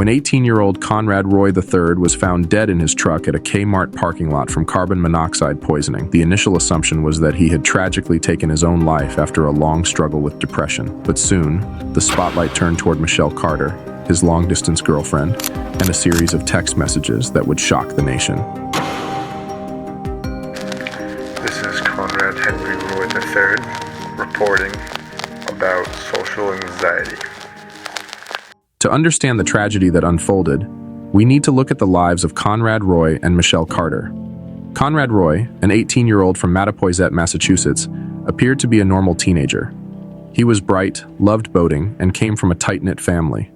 When 18-year-old Conrad Roy III was found dead in his truck at a Kmart parking lot from carbon monoxide poisoning, the initial assumption was that he had tragically taken his own life after a long struggle with depression. But soon, the spotlight turned toward Michelle Carter, his long-distance girlfriend, and a series of text messages that would shock the nation. This is Conrad Henry Roy III reporting about social anxiety. To understand the tragedy that unfolded, we need to look at the lives of Conrad Roy and Michelle Carter. Conrad Roy, an 18-year-old from Mattapoisett, Massachusetts, appeared to be a normal teenager. He was bright, loved boating, and came from a tight-knit family.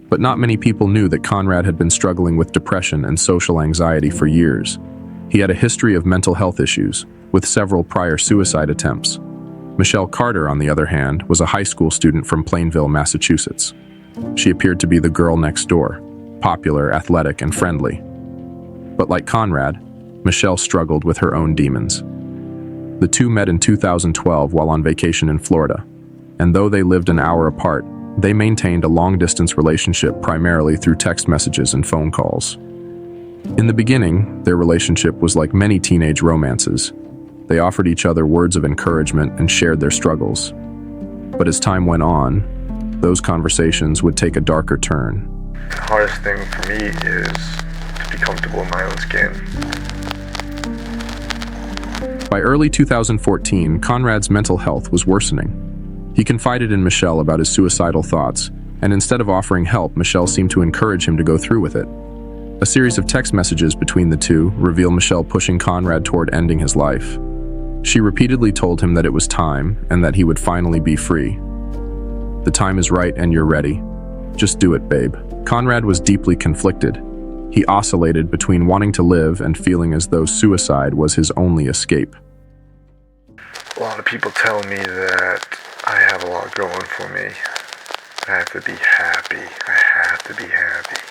But not many people knew that Conrad had been struggling with depression and social anxiety for years. He had a history of mental health issues, with several prior suicide attempts. Michelle Carter, on the other hand, was a high school student from Plainville, Massachusetts. She appeared to be the girl next door, popular, athletic, and friendly. But like Conrad, Michelle struggled with her own demons. The two met in 2012 while on vacation in Florida, and though they lived an hour apart, they maintained a long-distance relationship primarily through text messages and phone calls. In the beginning, their relationship was like many teenage romances. They offered each other words of encouragement and shared their struggles. But as time went on, those conversations would take a darker turn. The hardest thing for me is to be comfortable in my own skin. By early 2014, Conrad's mental health was worsening. He confided in Michelle about his suicidal thoughts, and instead of offering help, Michelle seemed to encourage him to go through with it. A series of text messages between the two reveal Michelle pushing Conrad toward ending his life. She repeatedly told him that it was time and that he would finally be free. "The time is right and you're ready. Just do it, babe." Conrad was deeply conflicted. He oscillated between wanting to live and feeling as though suicide was his only escape. A lot of people tell me that I have a lot going for me. I have to be happy. I have to be happy.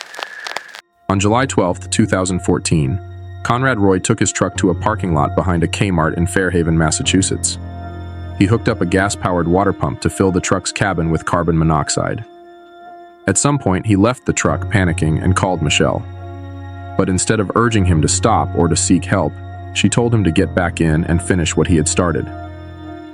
On July 12, 2014, Conrad Roy took his truck to a parking lot behind a Kmart in Fairhaven, Massachusetts. He hooked up a gas-powered water pump to fill the truck's cabin with carbon monoxide. At some point, he left the truck panicking and called Michelle. But instead of urging him to stop or to seek help, she told him to get back in and finish what he had started.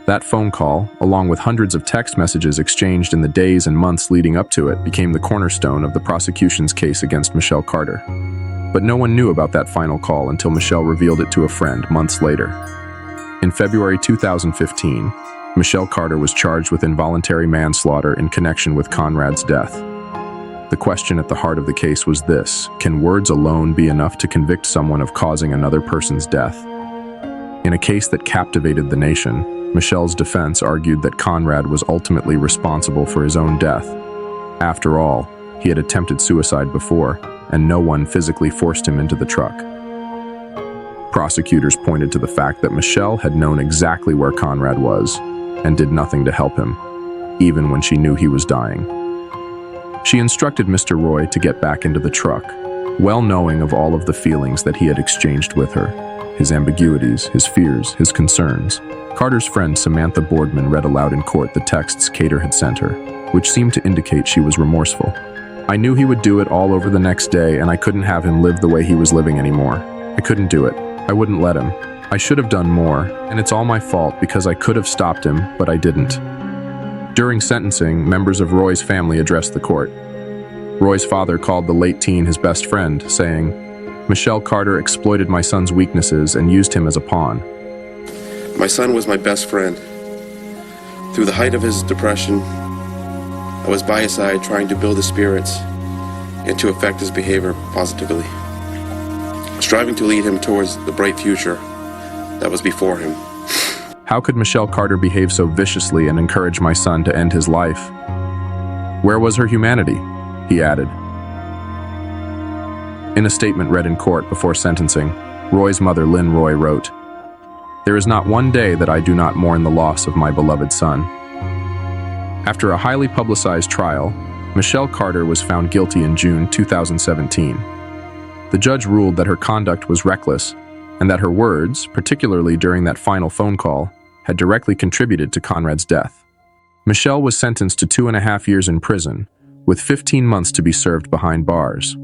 That phone call, along with hundreds of text messages exchanged in the days and months leading up to it, became the cornerstone of the prosecution's case against Michelle Carter. But no one knew about that final call until Michelle revealed it to a friend months later. In February 2015, Michelle Carter was charged with involuntary manslaughter in connection with Conrad's death. The question at the heart of the case was this: can words alone be enough to convict someone of causing another person's death? In a case that captivated the nation, Michelle's defense argued that Conrad was ultimately responsible for his own death. After all, he had attempted suicide before, and no one physically forced him into the truck. Prosecutors pointed to the fact that Michelle had known exactly where Conrad was and did nothing to help him, even when she knew he was dying. She instructed Mr. Roy to get back into the truck, well knowing of all of the feelings that he had exchanged with her, his ambiguities, his fears, his concerns. Carter's friend Samantha Boardman read aloud in court the texts Carter had sent her, which seemed to indicate she was remorseful. "I knew he would do it all over the next day, and I couldn't have him live the way he was living anymore. I couldn't do it. I wouldn't let him. I should have done more, and it's all my fault because I could have stopped him, but I didn't." During sentencing, members of Roy's family addressed the court. Roy's father called the late teen his best friend, saying, "Michelle Carter exploited my son's weaknesses and used him as a pawn." My son was my best friend. Through the height of his depression, I was by his side trying to build his spirits and to affect his behavior positively, striving to lead him towards the bright future that was before him. How could Michelle Carter behave so viciously and encourage my son to end his life? Where was her humanity? He added. In a statement read in court before sentencing, Roy's mother, Lynn Roy, wrote, "There is not one day that I do not mourn the loss of my beloved son." After a highly publicized trial, Michelle Carter was found guilty in June 2017. The judge ruled that her conduct was reckless and that her words, particularly during that final phone call, had directly contributed to Conrad's death. Michelle was sentenced to 2.5 years in prison, with 15 months to be served behind bars.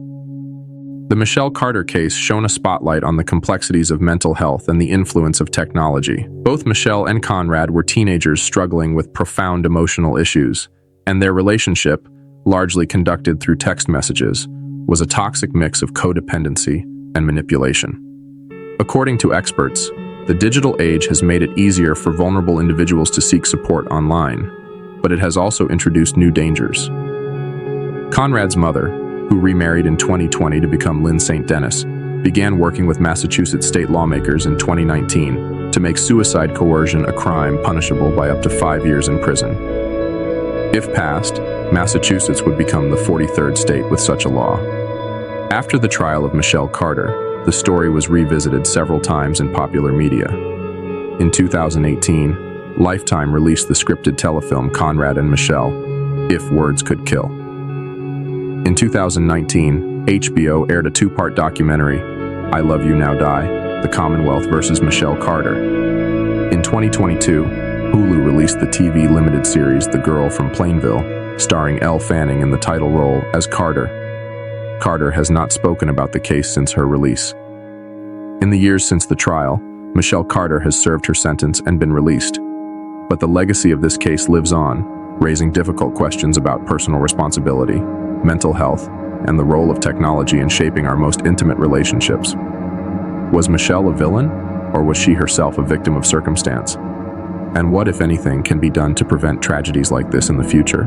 The Michelle Carter case shone a spotlight on the complexities of mental health and the influence of technology. Both Michelle and Conrad were teenagers struggling with profound emotional issues, and their relationship, largely conducted through text messages, was a toxic mix of codependency and manipulation. According to experts, the digital age has made it easier for vulnerable individuals to seek support online, but it has also introduced new dangers. Conrad's mother, who remarried in 2020 to become Lynn St. Dennis, began working with Massachusetts state lawmakers in 2019 to make suicide coercion a crime punishable by up to 5 years in prison. If passed, Massachusetts would become the 43rd state with such a law. After the trial of Michelle Carter, the story was revisited several times in popular media. In 2018, Lifetime released the scripted telefilm Conrad and Michelle, If Words Could Kill. In 2019, HBO aired a two-part documentary, I Love You Now Die, The Commonwealth versus Michelle Carter. In 2022, Hulu released the TV limited series The Girl from Plainville, starring Elle Fanning in the title role as Carter. Carter has not spoken about the case since her release. In the years since the trial, Michelle Carter has served her sentence and been released. But the legacy of this case lives on, raising difficult questions about personal responsibility, mental health, and the role of technology in shaping our most intimate relationships. Was Michelle a villain, or was she herself a victim of circumstance? And what, if anything, can be done to prevent tragedies like this in the future?